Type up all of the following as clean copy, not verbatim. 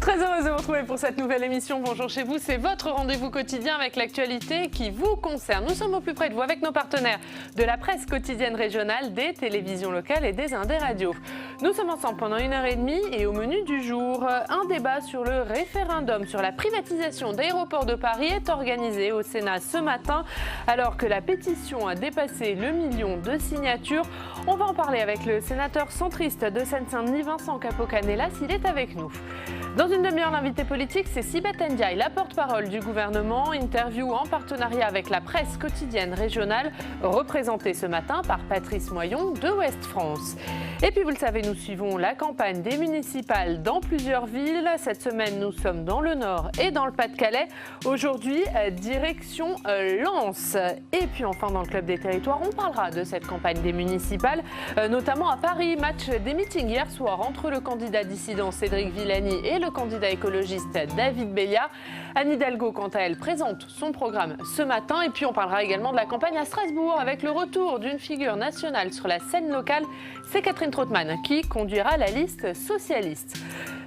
Très heureuse de vous retrouver pour cette nouvelle émission. Bonjour chez vous, c'est votre rendez-vous quotidien avec l'actualité qui vous concerne. Nous sommes au plus près de vous avec nos partenaires de la presse quotidienne régionale, des télévisions locales et des Indes radios. Nous sommes ensemble pendant 1h30 et au menu du jour, un débat sur le référendum sur la privatisation d'Aéroports de Paris est organisé au Sénat ce matin alors que la pétition a dépassé le million de signatures. On va en parler avec le sénateur centriste de Seine-Saint-Denis, Vincent Capo-Canellas, il est avec nous. Dans une demi-heure, l'invité politique, c'est Sibeth Ndiaye, la porte-parole du gouvernement. Interview en partenariat avec la presse quotidienne régionale, représentée ce matin par Patrice Moyon de Ouest France. Et puis, vous le savez, nous suivons la campagne des municipales dans plusieurs villes. Cette semaine, nous sommes dans le Nord et dans le Pas-de-Calais. Aujourd'hui, direction Lens. Et puis enfin, dans le Club des Territoires, on parlera de cette campagne des municipales, notamment à Paris. Match des meetings hier soir entre le candidat dissident Cédric Villani et le candidat écologiste David Béliat. Anne Hidalgo, quant à elle, présente son programme ce matin. Et puis on parlera également de la campagne à Strasbourg avec le retour d'une figure nationale sur la scène locale. C'est Catherine Trautmann qui conduira la liste socialiste.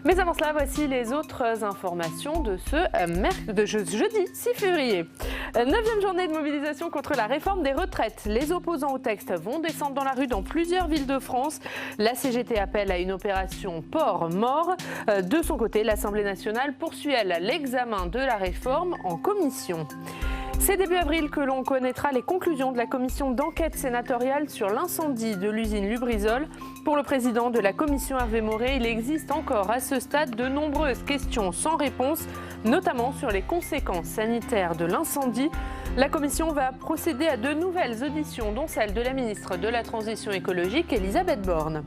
Mais avant cela, voici les autres informations de ce jeudi 6 février. 9e journée de mobilisation contre la réforme des retraites. Les opposants au texte vont descendre dans la rue dans plusieurs villes de France. La CGT appelle à une opération port-mort. De son côté, l'Assemblée nationale poursuit, elle, l'examen de la réforme en commission. C'est début avril que l'on connaîtra les conclusions de la commission d'enquête sénatoriale sur l'incendie de l'usine Lubrizol. Pour le président de la commission, Hervé Maurey, il existe encore à ce stade de nombreuses questions sans réponse, notamment sur les conséquences sanitaires de l'incendie. La commission va procéder à de nouvelles auditions, dont celle de la ministre de la Transition écologique, Elisabeth Borne.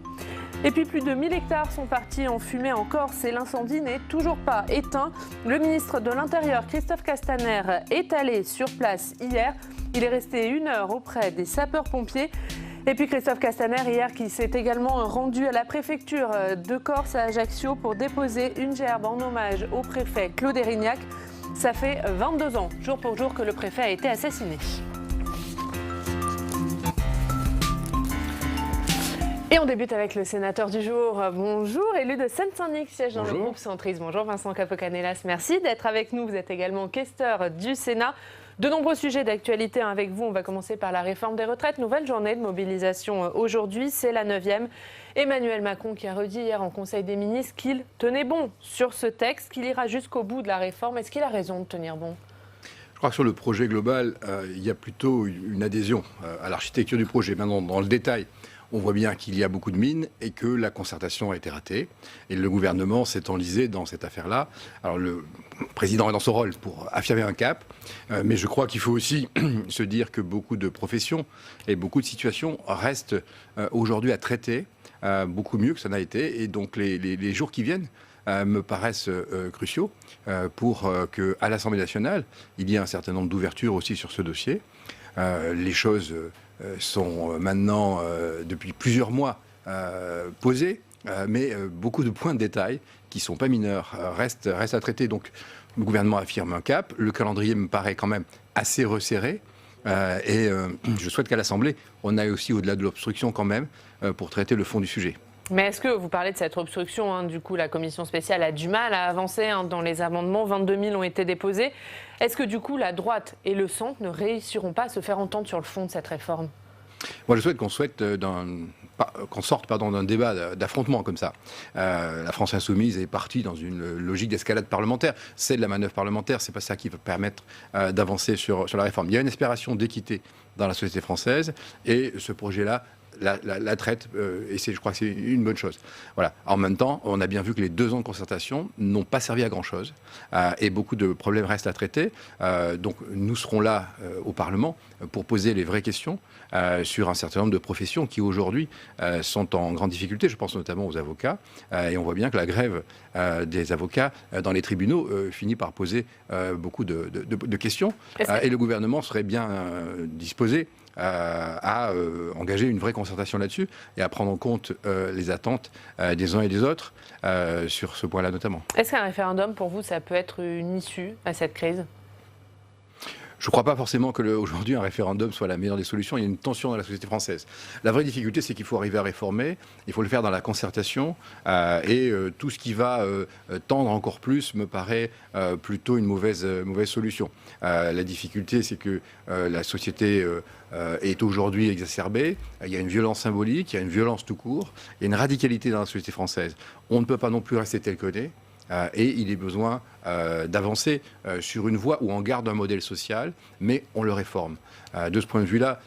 Et puis plus de 1000 hectares sont partis en fumée en Corse et l'incendie n'est toujours pas éteint. Le ministre de l'Intérieur, Christophe Castaner, est allé sur place hier. Il est resté 1 heure auprès des sapeurs-pompiers. Et puis Christophe Castaner, hier, qui s'est également rendu à la préfecture de Corse à Ajaccio pour déposer une gerbe en hommage au préfet Claude Érignac. Ça fait 22 ans, jour pour jour, que le préfet a été assassiné. Et on débute avec le sénateur du jour. Bonjour, élu de Seine-Saint-Denis, qui siège dans le groupe centriste. Bonjour Vincent Capo-Canellas, merci d'être avec nous. Vous êtes également questeur du Sénat. De nombreux sujets d'actualité avec vous. On va commencer par la réforme des retraites. Nouvelle journée de mobilisation aujourd'hui, c'est la 9e. Emmanuel Macron qui a redit hier en Conseil des ministres qu'il tenait bon sur ce texte, qu'il ira jusqu'au bout de la réforme. Est-ce qu'il a raison de tenir bon ? Je crois que sur le projet global, il y a plutôt une adhésion à l'architecture du projet. Maintenant, dans le détail, on voit bien qu'il y a beaucoup de mines et que la concertation a été ratée. Et le gouvernement s'est enlisé dans cette affaire-là. Alors le président est dans son rôle pour affirmer un cap, mais je crois qu'il faut aussi se dire que beaucoup de professions et beaucoup de situations restent aujourd'hui à traiter, beaucoup mieux que ça n'a été. Et donc les jours qui viennent me paraissent cruciaux pour qu'à l'Assemblée nationale, il y ait un certain nombre d'ouvertures aussi sur ce dossier. Les choses sont maintenant, depuis plusieurs mois, posées, mais beaucoup de points de détail qui ne sont pas mineurs restent à traiter. Donc le gouvernement affirme un cap, le calendrier me paraît quand même assez resserré, et je souhaite qu'à l'Assemblée, on aille aussi au-delà de l'obstruction quand même, pour traiter le fond du sujet. Mais est-ce que vous parlez de cette obstruction, du coup la commission spéciale a du mal à avancer dans les amendements, 22 000 ont été déposés. Est-ce que du coup la droite et le centre ne réussiront pas à se faire entendre sur le fond de cette réforme ? Moi je souhaite qu'on sorte d'un débat d'affrontement comme ça. La France insoumise est partie dans une logique d'escalade parlementaire. C'est de la manœuvre parlementaire, c'est pas ça qui va permettre d'avancer sur la réforme. Il y a une aspiration d'équité dans la société française et ce projet-là la traite, et je crois que c'est une bonne chose. Voilà. En même temps, on a bien vu que les 2 ans de concertation n'ont pas servi à grand-chose, et beaucoup de problèmes restent à traiter. Donc nous serons là au Parlement pour poser les vraies questions sur un certain nombre de professions qui aujourd'hui sont en grande difficulté. Je pense notamment aux avocats, et on voit bien que la grève des avocats dans les tribunaux finit par poser beaucoup de questions, et le gouvernement serait bien disposé à engager une vraie concertation là-dessus et à prendre en compte les attentes des uns et des autres sur ce point-là notamment. Est-ce qu'un référendum, pour vous, ça peut être une issue à cette crise ? Je ne crois pas forcément qu'aujourd'hui un référendum soit la meilleure des solutions. Il y a une tension dans la société française. La vraie difficulté, c'est qu'il faut arriver à réformer. Il faut le faire dans la concertation. Tout ce qui va tendre encore plus me paraît plutôt une mauvaise solution. La difficulté, c'est que la société est aujourd'hui exacerbée. Il y a une violence symbolique, il y a une violence tout court, il y a une radicalité dans la société française. On ne peut pas non plus rester tel qu'on est. Et il est besoin d'avancer sur une voie où on garde un modèle social, mais on le réforme. De ce point de vue-là,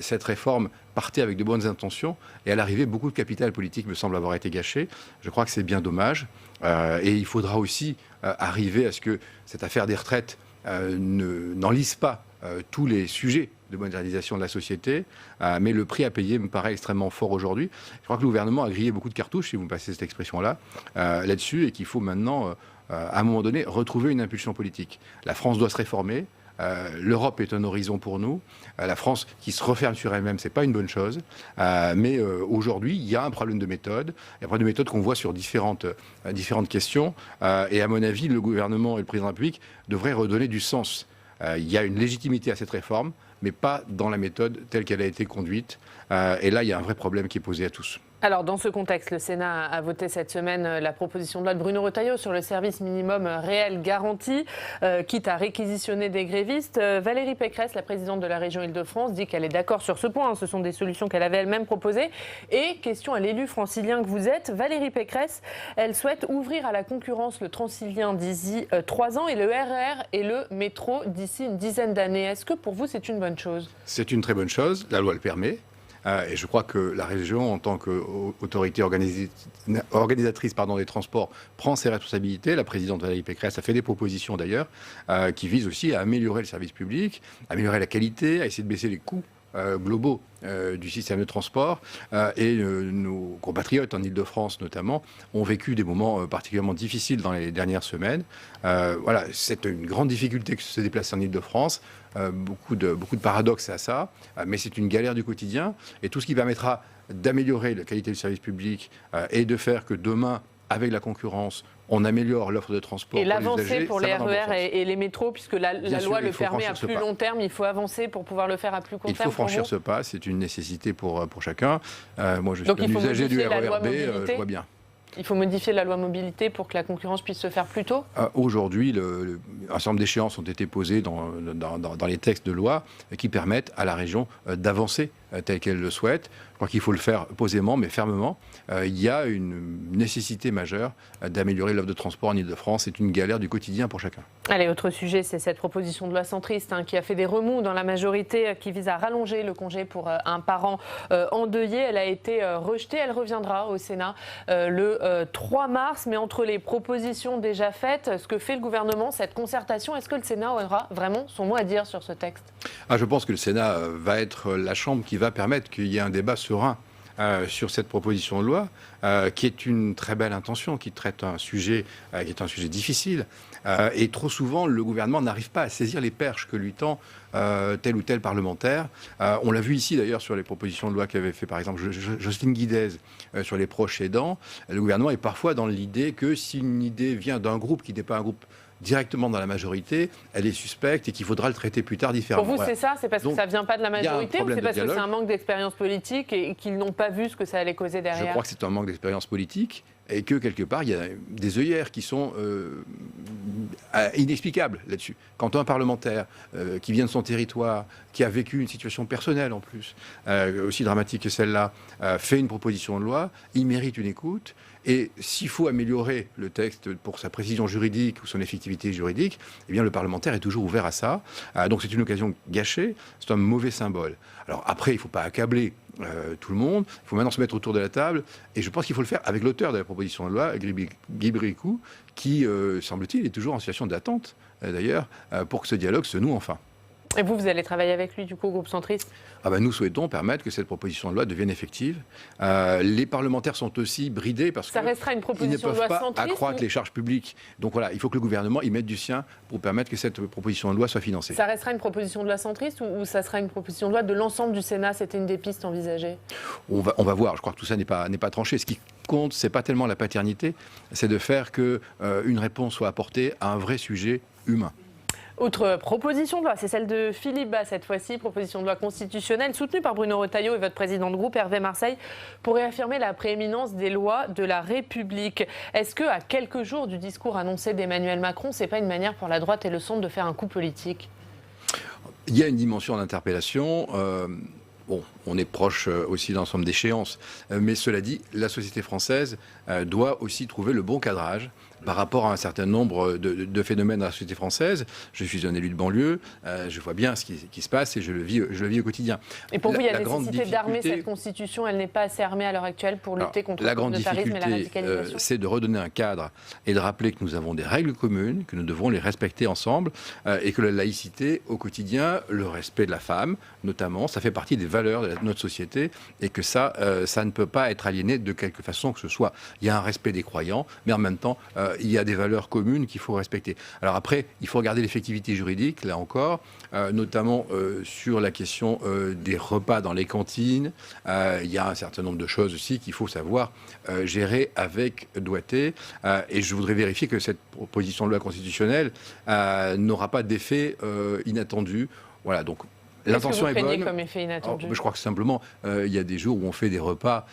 cette réforme partait avec de bonnes intentions, et à l'arrivée, beaucoup de capital politique me semble avoir été gâché. Je crois que c'est bien dommage. Et il faudra aussi arriver à ce que cette affaire des retraites n'enlise pas tous les sujets de modernisation de la société, mais le prix à payer me paraît extrêmement fort aujourd'hui. Je crois que le gouvernement a grillé beaucoup de cartouches, si vous me passez cette expression-là, là-dessus, et qu'il faut maintenant, à un moment donné, retrouver une impulsion politique. La France doit se réformer. L'Europe est un horizon pour nous. La France qui se referme sur elle-même, c'est pas une bonne chose. Mais aujourd'hui, il y a un problème de méthode. Il y a un problème de méthode qu'on voit sur différentes questions. Et à mon avis, le gouvernement et le président de la République devraient redonner du sens. Il y a une légitimité à cette réforme, mais pas dans la méthode telle qu'elle a été conduite. Et là, il y a un vrai problème qui est posé à tous. Alors, dans ce contexte, le Sénat a voté cette semaine la proposition de loi de Bruno Retailleau sur le service minimum réel garanti, quitte à réquisitionner des grévistes. Valérie Pécresse, la présidente de la région Île-de-France, dit qu'elle est d'accord sur ce point. Ce sont des solutions qu'elle avait elle-même proposées. Et question à l'élu francilien que vous êtes, Valérie Pécresse, elle souhaite ouvrir à la concurrence le Transilien d'ici 3 ans et le RER et le métro d'ici une dizaine d'années. Est-ce que pour vous, c'est une bonne chose ? C'est une très bonne chose. La loi le permet. Et je crois que la région, en tant qu'autorité organisatrice des transports, prend ses responsabilités. La présidente Valérie Pécresse a fait des propositions d'ailleurs qui visent aussi à améliorer le service public, à améliorer la qualité, à essayer de baisser les coûts globaux du système de transport. Nos compatriotes en Île-de-France notamment ont vécu des moments particulièrement difficiles dans les dernières semaines. Voilà, c'est une grande difficulté que se déplacer en Île-de-France. Beaucoup de paradoxes à ça, mais c'est une galère du quotidien. Et tout ce qui permettra d'améliorer la qualité du service public et de faire que demain, avec la concurrence, on améliore l'offre de transport. Et l'avancée pour les RER et les métros, puisque la loi le permet à plus long terme, il faut avancer pour pouvoir le faire à plus court terme. Il faut franchir ce pas, c'est une nécessité pour chacun. Moi, je suis un usager du RER B, je vois bien. Il faut modifier la loi mobilité pour que la concurrence puisse se faire plus tôt ? Aujourd'hui, un certain nombre d'échéances ont été posées dans les textes de loi qui permettent à la région d'avancer tel qu'elle le souhaite. Je crois qu'il faut le faire posément mais fermement. Il y a une nécessité majeure d'améliorer l'offre de transport en Île-de-France. C'est une galère du quotidien pour chacun. Allez, autre sujet, c'est cette proposition de loi centriste qui a fait des remous dans la majorité, qui vise à rallonger le congé pour un parent endeuillé. Elle a été rejetée, elle reviendra au Sénat le 3 mars. Mais entre les propositions déjà faites, ce que fait le gouvernement, cette concertation, est-ce que le Sénat aura vraiment son mot à dire sur ce texte ? Je pense que le Sénat va être la chambre qui va permettre qu'il y ait un débat serein sur cette proposition de loi, qui est une très belle intention, qui traite un sujet qui est un sujet difficile. Et trop souvent, le gouvernement n'arrive pas à saisir les perches que lui tend tel ou tel parlementaire. On l'a vu ici d'ailleurs sur les propositions de loi qu'avait fait par exemple Jocelyne Guidez sur les proches aidants. Le gouvernement est parfois dans l'idée que si une idée vient d'un groupe qui n'est pas un groupe directement dans la majorité, elle est suspecte et qu'il faudra le traiter plus tard différemment. Pour vous, c'est ça ? C'est parce que ça ne vient pas de la majorité ou c'est parce que c'est un manque d'expérience politique et qu'ils n'ont pas vu ce que ça allait causer derrière ? Je crois que c'est un manque d'expérience politique et que quelque part, il y a des œillères qui sont inexplicables là-dessus. Quand un parlementaire qui vient de son territoire, qui a vécu une situation personnelle en plus, aussi dramatique que celle-là, fait une proposition de loi, il mérite une écoute. Et s'il faut améliorer le texte pour sa précision juridique ou son effectivité juridique, eh bien le parlementaire est toujours ouvert à ça. Donc c'est une occasion gâchée, c'est un mauvais symbole. Alors après, il ne faut pas accabler tout le monde, il faut maintenant se mettre autour de la table, et je pense qu'il faut le faire avec l'auteur de la proposition de loi, Guy Bricout, qui, semble-t-il, est toujours en situation d'attente, d'ailleurs, pour que ce dialogue se noue enfin. Et vous allez travailler avec lui, du coup, au groupe centriste ? Nous souhaitons permettre que cette proposition de loi devienne effective. Les parlementaires sont aussi bridés parce qu'ils ne peuvent pas accroître les charges publiques. Donc voilà, il faut que le gouvernement y mette du sien pour permettre que cette proposition de loi soit financée. Ça restera une proposition de loi centriste ou ça sera une proposition de loi de l'ensemble du Sénat ? C'était une des pistes envisagées. On va voir. Je crois que tout ça n'est pas tranché. Ce qui compte, c'est pas tellement la paternité, c'est de faire qu'une réponse soit apportée à un vrai sujet humain. Autre proposition de loi, c'est celle de Philippe Bas cette fois-ci, proposition de loi constitutionnelle soutenue par Bruno Retailleau et votre président de groupe Hervé Marseille pour réaffirmer la prééminence des lois de la République. Est-ce qu'à quelques jours du discours annoncé d'Emmanuel Macron, c'est pas une manière pour la droite et le centre de faire un coup politique ? Il y a une dimension d'interpellation. Bon, on est proche aussi d'un ensemble d'échéances. Mais cela dit, la société française doit aussi trouver le bon cadrage par rapport à un certain nombre de phénomènes dans la société française. Je suis un élu de banlieue, je vois bien ce qui se passe et je le vis au quotidien. Et pour vous, il y a nécessité d'armer cette Constitution, elle n'est pas assez armée à l'heure actuelle pour lutter contre le communautarisme et la radicalisation. C'est de redonner un cadre et de rappeler que nous avons des règles communes, que nous devons les respecter ensemble et que la laïcité au quotidien, le respect de la femme notamment, ça fait partie des valeurs de notre société et que ça ne peut pas être aliéné de quelque façon que ce soit. Il y a un respect des croyants, mais en même temps, il y a des valeurs communes qu'il faut respecter. Alors après, il faut regarder l'effectivité juridique, là encore, notamment sur la question des repas dans les cantines. Il y a un certain nombre de choses aussi qu'il faut savoir gérer avec doigté. Et je voudrais vérifier que cette proposition de loi constitutionnelle n'aura pas d'effet inattendu. Voilà, donc l'intention est bonne. Comme effet inattendu ? Je crois que simplement, il y a des jours où on fait des repas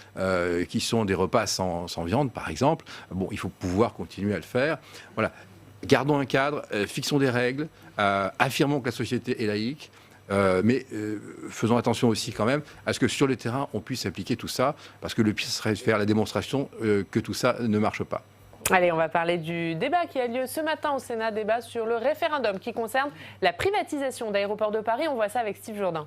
qui sont des repas sans viande, par exemple. Bon, il faut pouvoir continuer à le faire. Voilà. Gardons un cadre, fixons des règles, affirmons que la société est laïque. Mais faisons attention aussi quand même à ce que sur le terrain, on puisse appliquer tout ça, parce que le pire serait de faire la démonstration que tout ça ne marche pas. Allez, on va parler du débat qui a lieu ce matin au Sénat, débat sur le référendum qui concerne la privatisation d'Aéroports de Paris. On voit ça avec Steve Jourdain.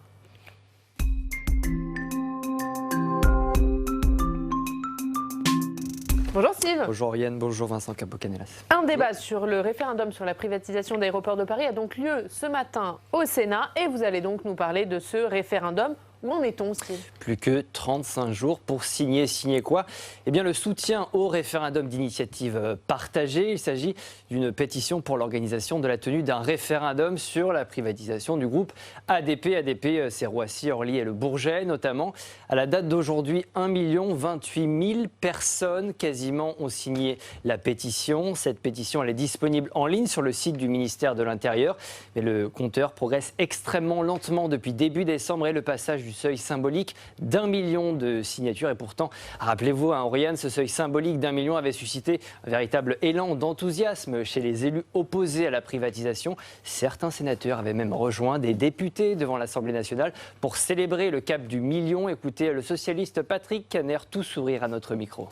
Bonjour Steve. Bonjour Yann, bonjour Vincent Capo-Canelas. Un débat sur le référendum sur la privatisation d'Aéroports de Paris a donc lieu ce matin au Sénat et vous allez donc nous parler de ce référendum. Où en est-on, Steve ? Plus que 35 jours pour signer. Signer quoi ? Eh bien, le soutien au référendum d'initiative partagée. Il s'agit d'une pétition pour l'organisation de la tenue d'un référendum sur la privatisation du groupe ADP. ADP, c'est Roissy, Orly et le Bourget, notamment. À la date d'aujourd'hui, 1 028 000 personnes quasiment ont signé la pétition. Cette pétition, elle est disponible en ligne sur le site du ministère de l'Intérieur. Mais le compteur progresse extrêmement lentement depuis début décembre et le passage du seuil symbolique d'1 million de signatures. Et pourtant, rappelez-vous, Oriane, ce seuil symbolique d'1 million avait suscité un véritable élan d'enthousiasme chez les élus opposés à la privatisation. Certains sénateurs avaient même rejoint des députés devant l'Assemblée nationale pour célébrer le cap du million. Écoutez le socialiste Patrick Caner, tout sourire à notre micro.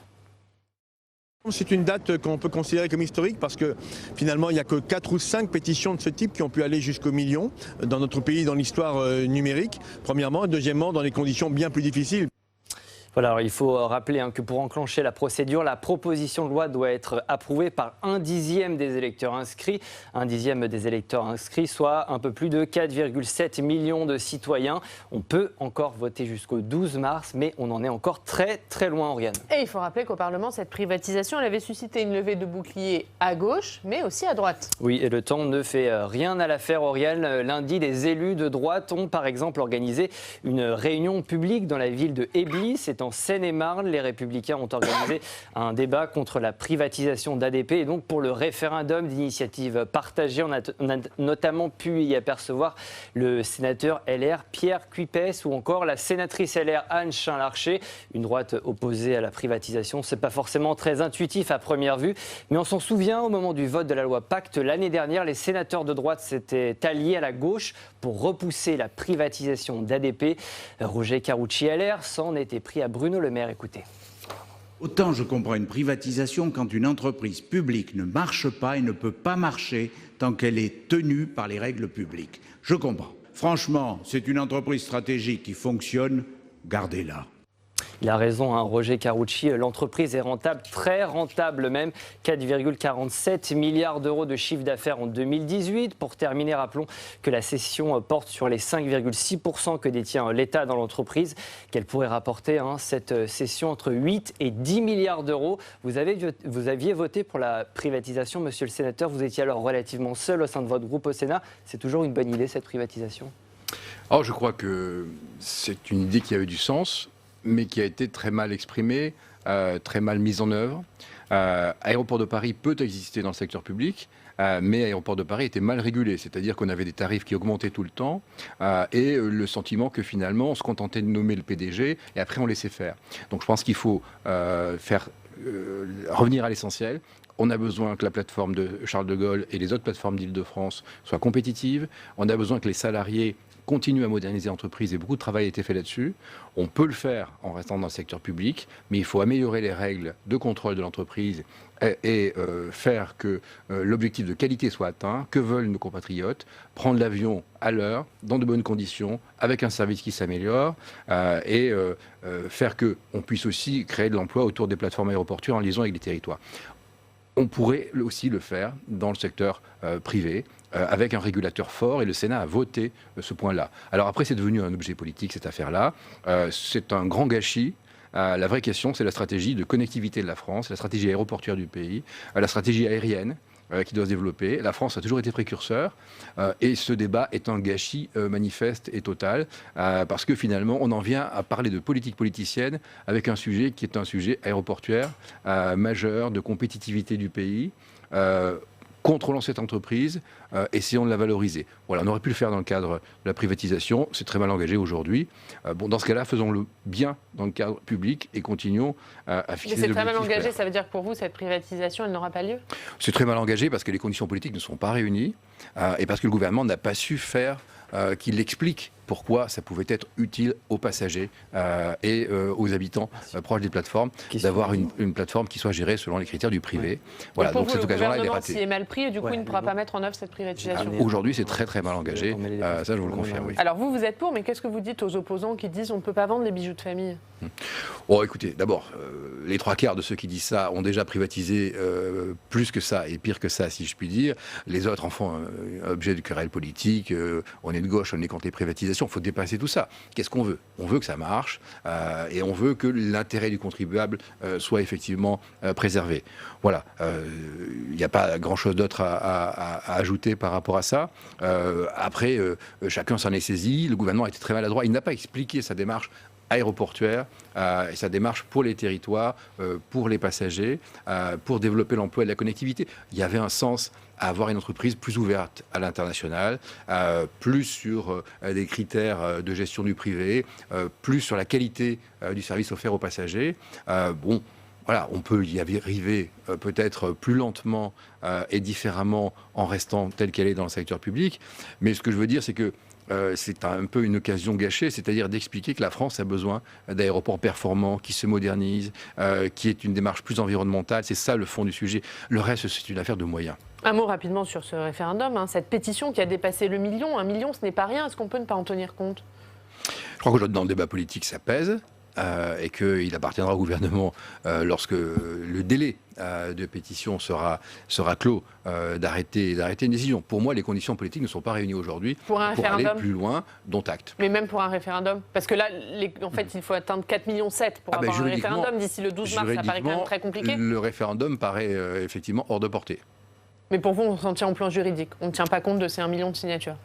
C'est une date qu'on peut considérer comme historique parce que finalement il n'y a que 4 ou 5 pétitions de ce type qui ont pu aller jusqu'au million dans notre pays, dans l'histoire numérique, premièrement, et deuxièmement dans des conditions bien plus difficiles. Voilà, alors il faut rappeler que pour enclencher la procédure, la proposition de loi doit être approuvée par 1/10 des électeurs inscrits. 1/10 des électeurs inscrits, soit un peu plus de 4,7 millions de citoyens. On peut encore voter jusqu'au 12 mars, mais on en est encore très très loin, Oriane. Et il faut rappeler qu'au Parlement, cette privatisation, elle avait suscité une levée de boucliers à gauche, mais aussi à droite. Oui, et le temps ne fait rien à l'affaire, Oriane. Lundi, des élus de droite ont par exemple organisé une réunion publique dans la ville de Ebly. C'est en Seine-et-Marne, les Républicains ont organisé un débat contre la privatisation d'ADP et donc pour le référendum d'initiative partagée. On a notamment pu y apercevoir le sénateur LR Pierre Cuypès ou encore la sénatrice LR Anne Chain-Larché. Une droite opposée à la privatisation, c'est pas forcément très intuitif à première vue, mais on s'en souvient au moment du vote de la loi Pacte l'année dernière, les sénateurs de droite s'étaient alliés à la gauche pour repousser la privatisation d'ADP. Roger Carucci LR s'en était pris à Bruno Le Maire, écoutez. Autant je comprends une privatisation quand une entreprise publique ne marche pas et ne peut pas marcher tant qu'elle est tenue par les règles publiques. Je comprends. Franchement, c'est une entreprise stratégique qui fonctionne, gardez-la. Il a raison, Roger Carucci, l'entreprise est rentable, très rentable même, 4,47 milliards d'euros de chiffre d'affaires en 2018. Pour terminer, rappelons que la cession porte sur les 5,6% que détient l'État dans l'entreprise, qu'elle pourrait rapporter cette cession entre 8 et 10 milliards d'euros. Vous aviez voté pour la privatisation, monsieur le sénateur, vous étiez alors relativement seul au sein de votre groupe au Sénat. C'est toujours une bonne idée cette privatisation ? Alors je crois que c'est une idée qui a eu du sens. mais qui a été très mal exprimée, très mal mise en œuvre. Aéroport de Paris peut exister dans le secteur public, mais Aéroport de Paris était mal régulé, c'est-à-dire qu'on avait des tarifs qui augmentaient tout le temps et le sentiment que finalement on se contentait de nommer le PDG et après on laissait faire. Donc je pense qu'il faut revenir à l'essentiel. On a besoin que la plateforme de Charles de Gaulle et les autres plateformes d'Île-de-France soient compétitives. On a besoin que les salariés continuent à moderniser l'entreprise et beaucoup de travail a été fait là-dessus. On peut le faire en restant dans le secteur public, mais il faut améliorer les règles de contrôle de l'entreprise et faire que l'objectif de qualité soit atteint, que veulent nos compatriotes, prendre l'avion à l'heure, dans de bonnes conditions, avec un service qui s'améliore, et faire qu'on puisse aussi créer de l'emploi autour des plateformes aéroportuaires en liaison avec les territoires. On pourrait aussi le faire dans le secteur privé, avec un régulateur fort, et le Sénat a voté ce point-là. Alors après, c'est devenu un objet politique, cette affaire-là. C'est un grand gâchis. La vraie question, c'est la stratégie de connectivité de la France, la stratégie aéroportuaire du pays, la stratégie aérienne qui doit se développer. La France a toujours été précurseur et ce débat est un gâchis manifeste et total parce que finalement, on en vient à parler de politique politicienne avec un sujet qui est un sujet aéroportuaire majeur, de compétitivité du pays. Contrôlons cette entreprise, essayons de la valoriser. Voilà, on aurait pu le faire dans le cadre de la privatisation, c'est très mal engagé aujourd'hui. Dans ce cas-là, faisons-le bien dans le cadre public et continuons à fixer des objectifs. Mais c'est très mal engagé, clairs. ça veut dire que pour vous, cette privatisation, elle n'aura pas lieu? C'est très mal engagé parce que les conditions politiques ne sont pas réunies et parce que le gouvernement n'a pas su faire qu'il explique pourquoi ça pouvait être utile aux passagers et aux habitants proches des plateformes d'avoir une plateforme qui soit gérée selon les critères du privé. Voilà, donc cette occasion-là, elle est ratée. S'il est mal pris et du coup, il ne pourra pas mettre en œuvre cette privatisation. Aujourd'hui, c'est très très mal engagé. Ça, je vous le confirme. Oui. Alors vous êtes pour, mais qu'est-ce que vous dites aux opposants qui disent on ne peut pas vendre les bijoux de famille? Bon, écoutez, d'abord, les trois quarts de ceux qui disent ça ont déjà privatisé plus que ça et pire que ça, si je puis dire. Les autres en font un objet de querelle politique. On est de gauche, on est contre les privatisations. Il faut dépasser tout ça. Qu'est-ce qu'on veut? On veut que ça marche et on veut que l'intérêt du contribuable soit effectivement préservé. Voilà. Il n'y a pas grand-chose d'autre à ajouter par rapport à ça. Après, chacun s'en est saisi. Le gouvernement a été très maladroit. Il n'a pas expliqué sa démarche aéroportuaire et sa démarche pour les territoires, pour les passagers, pour développer l'emploi et la connectivité. Il y avait un sens à avoir une entreprise plus ouverte à l'international, plus sur des critères de gestion du privé, plus sur la qualité du service offert aux passagers. Voilà, on peut y arriver peut-être plus lentement et différemment en restant tel qu'elle est dans le secteur public. Mais ce que je veux dire, c'est que c'est un peu une occasion gâchée, c'est-à-dire d'expliquer que la France a besoin d'aéroports performants, qui se modernisent, qui est une démarche plus environnementale. C'est ça le fond du sujet. Le reste, c'est une affaire de moyens. Un mot rapidement sur ce référendum, cette pétition qui a dépassé le million. 1 million, ce n'est pas rien. Est-ce qu'on peut ne pas en tenir compte? Je crois que dans le débat politique, ça pèse. Et qu'il appartiendra au gouvernement, lorsque le délai de pétition sera clos, d'arrêter une décision. Pour moi, les conditions politiques ne sont pas réunies aujourd'hui pour aller plus loin, dont acte. Mais même pour un référendum? Parce que là, en fait, il faut atteindre 4,7 millions pour avoir un référendum d'ici le 12 mars. Ça paraît quand même très compliqué. Le référendum paraît effectivement hors de portée. Mais pour vous, on s'en tient au plan juridique. On ne tient pas compte de ces 1 million de signatures.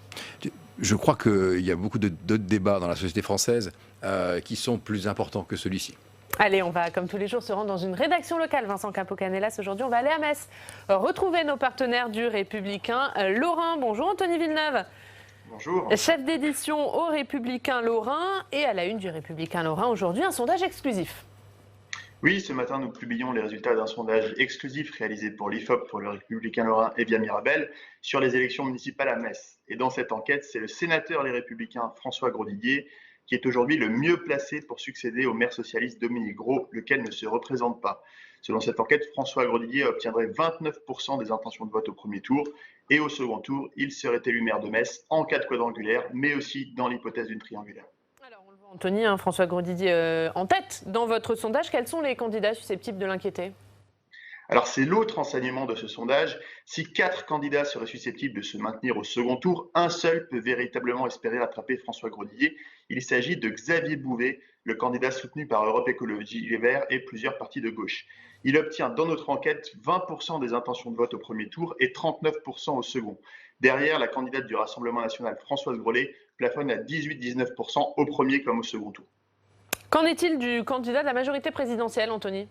Je crois qu'il y a beaucoup d'autres débats dans la société française qui sont plus importants que celui-ci. Allez, on va, comme tous les jours, se rendre dans une rédaction locale. Vincent Capo-Canellas, aujourd'hui, on va aller à Metz. Retrouver nos partenaires du Républicain Lorrain. Bonjour, Anthony Villeneuve. Bonjour. Chef d'édition au Républicain Lorrain. Et à la une du Républicain Lorrain, aujourd'hui, un sondage exclusif. Oui, ce matin, nous publions les résultats d'un sondage exclusif réalisé pour l'IFOP, pour le Républicain Lorrain et via Mirabel, sur les élections municipales à Metz. Et dans cette enquête, c'est le sénateur Les Républicains François Grosdidier qui est aujourd'hui le mieux placé pour succéder au maire socialiste Dominique Gros, lequel ne se représente pas. Selon cette enquête, François Grosdidier obtiendrait 29% des intentions de vote au premier tour et au second tour, il serait élu maire de Metz en cas de quadrangulaire, mais aussi dans l'hypothèse d'une triangulaire. Anthony, François Grosdidier en tête dans votre sondage. Quels sont les candidats susceptibles de l'inquiéter? Alors c'est l'autre enseignement de ce sondage. Si 4 candidats seraient susceptibles de se maintenir au second tour, un seul peut véritablement espérer rattraper François Grosdidier. Il s'agit de Xavier Bouvet, le candidat soutenu par Europe Écologie Les Verts et plusieurs partis de gauche. Il obtient dans notre enquête 20% des intentions de vote au premier tour et 39% au second. Derrière, la candidate du Rassemblement national, Françoise Grolet, plafonne à 18-19% au premier comme au second tour. Qu'en est-il du candidat de la majorité présidentielle, Anthony ?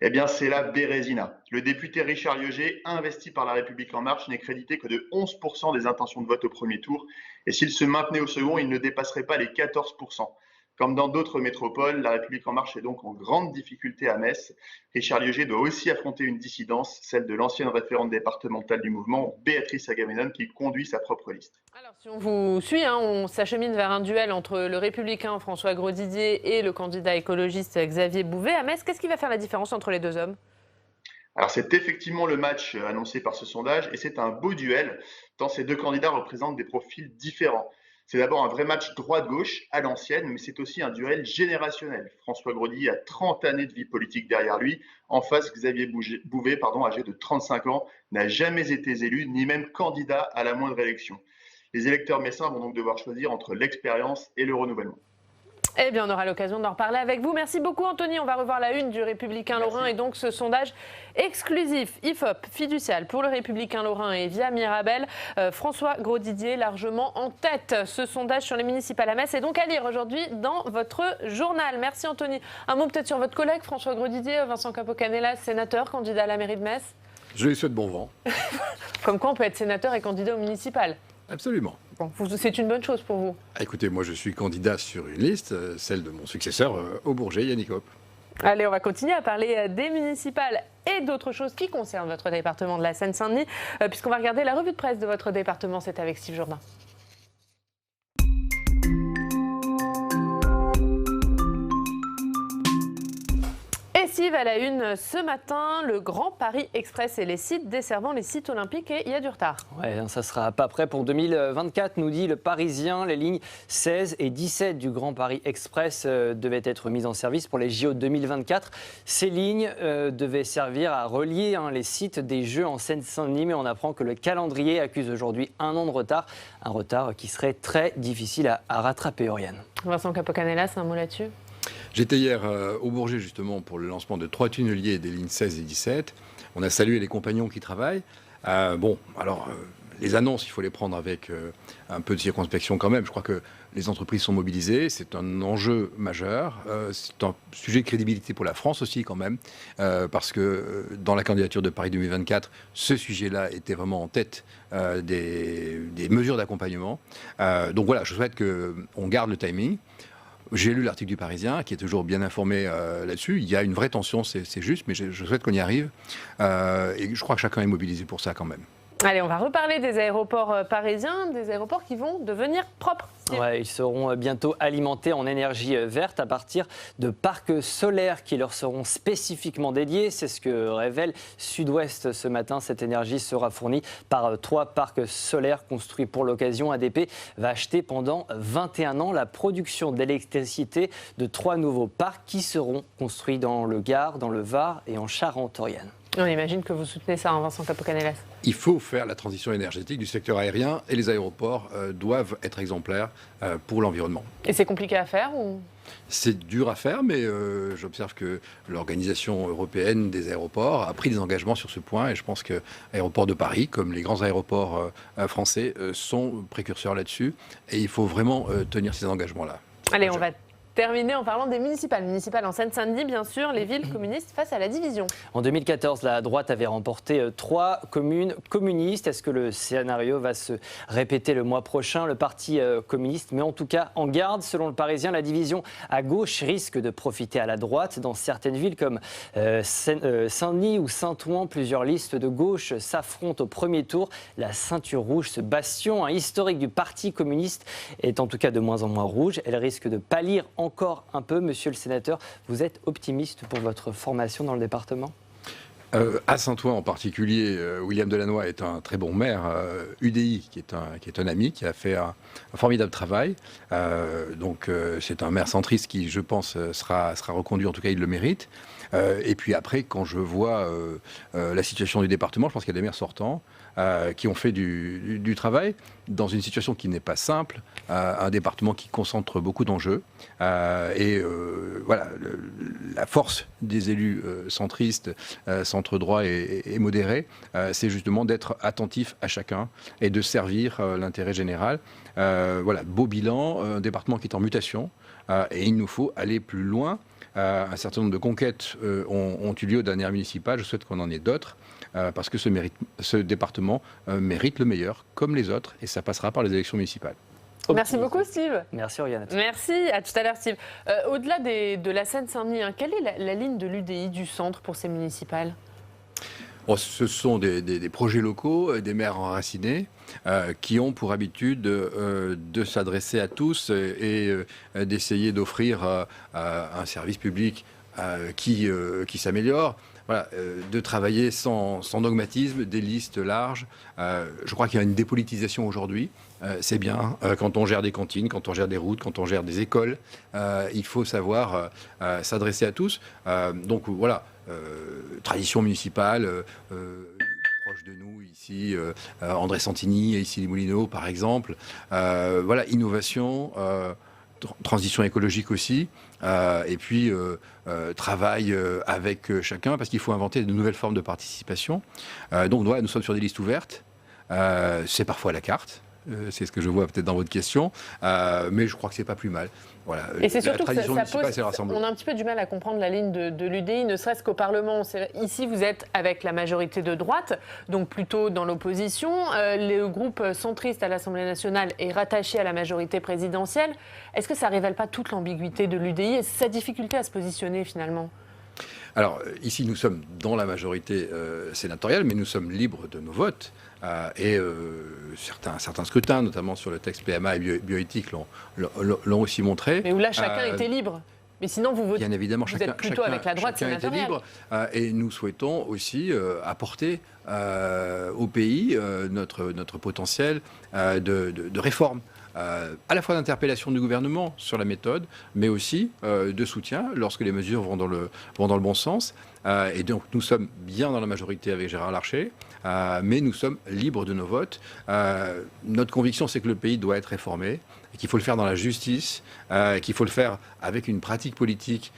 Eh bien, c'est la Bérésina. Le député Richard Lieuget, investi par La République En Marche, n'est crédité que de 11% des intentions de vote au premier tour. Et s'il se maintenait au second, il ne dépasserait pas les 14%. Comme dans d'autres métropoles, La République En Marche est donc en grande difficulté à Metz. Richard Lieuget doit aussi affronter une dissidence, celle de l'ancienne référente départementale du mouvement, Béatrice Agamemnon, qui conduit sa propre liste. Alors, si on vous suit, on s'achemine vers un duel entre le républicain François Grosdidier et le candidat écologiste Xavier Bouvet. À Metz, qu'est-ce qui va faire la différence entre les deux hommes ? Alors c'est effectivement le match annoncé par ce sondage et c'est un beau duel tant ces deux candidats représentent des profils différents. C'est d'abord un vrai match droite-gauche à l'ancienne, mais c'est aussi un duel générationnel. François Grosdidier a 30 années de vie politique derrière lui. En face, Xavier Bouvet, âgé de 35 ans, n'a jamais été élu, ni même candidat à la moindre élection. Les électeurs messins vont donc devoir choisir entre l'expérience et le renouvellement. Eh bien, on aura l'occasion d'en reparler avec vous. Merci beaucoup, Anthony. On va revoir la une du Républicain Lorrain et donc ce sondage exclusif IFOP fiducial pour le Républicain Lorrain et via Mirabel. François Grosdidier largement en tête. Ce sondage sur les municipales à Metz est donc à lire aujourd'hui dans votre journal. Merci, Anthony. Un mot peut-être sur votre collègue François Grosdidier, Vincent Capo-Canelas, sénateur, candidat à la mairie de Metz. Je lui souhaite bon vent. Comme quoi on peut être sénateur et candidat au municipal. Absolument. Bon, c'est une bonne chose pour vous. Écoutez, moi je suis candidat sur une liste, celle de mon successeur au Bourget, Yannick Hoppe. Allez, on va continuer à parler des municipales et d'autres choses qui concernent votre département de la Seine-Saint-Denis, puisqu'on va regarder la revue de presse de votre département. C'est avec Steve Jourdain. Steve, à la une ce matin, le Grand Paris Express et les sites desservant les sites olympiques, et il y a du retard. Ouais, ça sera pas prêt pour 2024, nous dit le Parisien. Les lignes 16 et 17 du Grand Paris Express devaient être mises en service pour les JO 2024. Ces lignes devaient servir à relier les sites des Jeux en Seine-Saint-Denis, mais on apprend que le calendrier accuse aujourd'hui un an de retard, un retard qui serait très difficile à rattraper, Oriane. Vincent Capo-Canelas, un mot là-dessus ? J'étais hier au Bourget justement pour le lancement de 3 tunneliers des lignes 16 et 17. On a salué les compagnons qui travaillent. Les annonces, il faut les prendre avec un peu de circonspection quand même. Je crois que les entreprises sont mobilisées. C'est un enjeu majeur. C'est un sujet de crédibilité pour la France aussi quand même. Parce que dans la candidature de Paris 2024, ce sujet-là était vraiment en tête des mesures d'accompagnement. Donc voilà, je souhaite qu'on garde le timing. J'ai lu l'article du Parisien, qui est toujours bien informé là-dessus. Il y a une vraie tension, c'est juste, mais je souhaite qu'on y arrive. Et je crois que chacun est mobilisé pour ça quand même. Allez, on va reparler des aéroports parisiens, des aéroports qui vont devenir propres. Ouais, ils seront bientôt alimentés en énergie verte à partir de parcs solaires qui leur seront spécifiquement dédiés. C'est ce que révèle Sud-Ouest ce matin. Cette énergie sera fournie par 3 parcs solaires construits pour l'occasion. ADP va acheter pendant 21 ans la production d'électricité de 3 nouveaux parcs qui seront construits dans le Gard, dans le Var et en Charente-Oriane. On imagine que vous soutenez ça, Vincent Capo-Canelas. Il faut faire la transition énergétique du secteur aérien et les aéroports doivent être exemplaires pour l'environnement. Et c'est compliqué à faire ou... C'est dur à faire, mais j'observe que l'Organisation européenne des aéroports a pris des engagements sur ce point et je pense que l'Aéroport de Paris, comme les grands aéroports français, sont précurseurs là-dessus et il faut vraiment tenir ces engagements-là. Allez, on va terminer en parlant des municipales. Municipales en Seine-Saint-Denis, bien sûr, les villes communistes face à la division. En 2014, la droite avait remporté 3 communes communistes. Est-ce que le scénario va se répéter le mois prochain? Le parti communiste met en tout cas en garde. Selon le Parisien, la division à gauche risque de profiter à la droite. Dans certaines villes comme Saint-Denis ou Saint-Ouen, plusieurs listes de gauche s'affrontent au premier tour. La ceinture rouge, ce bastion historique du parti communiste, est en tout cas de moins en moins rouge. Elle risque de pâlir encore un peu. Monsieur le sénateur, vous êtes optimiste pour votre formation dans le département ? À Saint-Ouen en particulier, William Delannoy est un très bon maire. UDI, qui est un ami, qui a fait un formidable travail. C'est un maire centriste qui, je pense, sera reconduit. En tout cas, il le mérite. Et puis après, quand je vois la situation du département, je pense qu'il y a des maires sortants qui ont fait du travail dans une situation qui n'est pas simple, un département qui concentre beaucoup d'enjeux. Voilà, la force des élus centristes, centre-droit et modérés, c'est justement d'être attentif à chacun et de servir l'intérêt général. Voilà, beau bilan, un département qui est en mutation. et il nous faut aller plus loin. Un certain nombre de conquêtes ont eu lieu aux dernières municipales. Je souhaite qu'on en ait d'autres. Parce que ce département mérite le meilleur, comme les autres, et ça passera par les élections municipales. Merci beaucoup, Steve. Merci, Oriane. Merci, à tout à l'heure, Steve. Au-delà de la Seine-Saint-Denis, quelle est la ligne de l'UDI du centre pour ces municipales ? Ce sont des projets locaux, des maires enracinés, qui ont pour habitude de s'adresser à tous et d'essayer d'offrir un service public qui s'améliore. Voilà, de travailler sans dogmatisme, des listes larges. Je crois qu'il y a une dépolitisation aujourd'hui. C'est bien. Quand on gère des cantines, quand on gère des routes, quand on gère des écoles, il faut savoir s'adresser à tous. Donc voilà, tradition municipale, proche de nous ici, André Santini, ici les Moulineaux par exemple. Voilà, innovation. Transition écologique aussi, et puis travail avec chacun, parce qu'il faut inventer de nouvelles formes de participation. Donc voilà, nous sommes sur des listes ouvertes, c'est parfois à la carte, c'est ce que je vois peut-être dans votre question, mais je crois que c'est pas plus mal. Voilà. Et c'est surtout que ça pose, on a un petit peu du mal à comprendre la ligne de l'UDI, ne serait-ce qu'au Parlement. Ici, vous êtes avec la majorité de droite, donc plutôt dans l'opposition. Le groupe centriste à l'Assemblée nationale est rattaché à la majorité présidentielle. Est-ce que ça ne révèle pas toute l'ambiguïté de l'UDI et sa difficulté à se positionner finalement ? Alors, ici, nous sommes dans la majorité sénatoriale, mais nous sommes libres de nos votes. Et certains scrutins, notamment sur le texte PMA et bioéthique, l'ont aussi montré. Mais où là, chacun était libre. Mais sinon, vous votez. Bien évidemment, vous êtes plutôt avec la droite sénatoriale. Était libre, et nous souhaitons aussi apporter au pays notre potentiel de réforme. À la fois d'interpellation du gouvernement sur la méthode, mais aussi de soutien lorsque les mesures vont dans le bon sens. Et donc nous sommes bien dans la majorité avec Gérard Larcher, mais nous sommes libres de nos votes. Notre conviction, c'est que le pays doit être réformé, et qu'il faut le faire dans la justice, qu'il faut le faire avec une pratique politique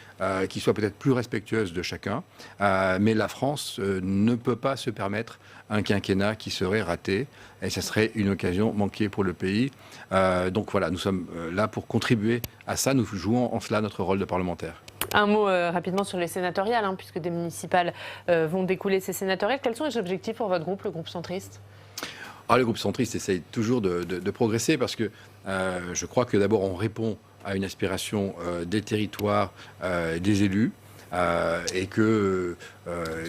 qui soit peut-être plus respectueuse de chacun. Mais la France ne peut pas se permettre un quinquennat qui serait raté, et ça serait une occasion manquée pour le pays. Donc voilà, nous sommes là pour contribuer à ça. Nous jouons en cela notre rôle de parlementaire. Un mot rapidement sur les sénatoriales, puisque des municipales vont découler ces sénatoriales. Quels sont les objectifs pour votre groupe, le groupe centriste ? Le groupe centriste essaye toujours de progresser, parce que je crois que d'abord on répond à une aspiration des territoires, des élus. Et que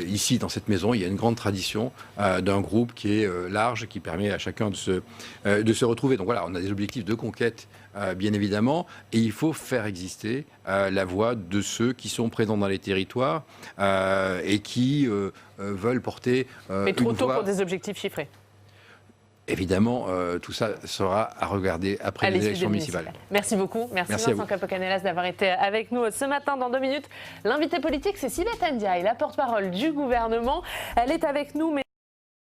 ici, dans cette maison, il y a une grande tradition d'un groupe qui est large, qui permet à chacun de se retrouver. Donc voilà, on a des objectifs de conquête, bien évidemment, et il faut faire exister la voix de ceux qui sont présents dans les territoires et qui veulent porter Mais trop tôt pour des objectifs chiffrés. Évidemment, tout ça sera à regarder après les élections municipales. Merci beaucoup. Merci Vincent Capo-Canellas d'avoir été avec nous ce matin. Dans 2 minutes, l'invité politique, c'est Sibeth Ndiaye, la porte-parole du gouvernement. Elle est avec nous.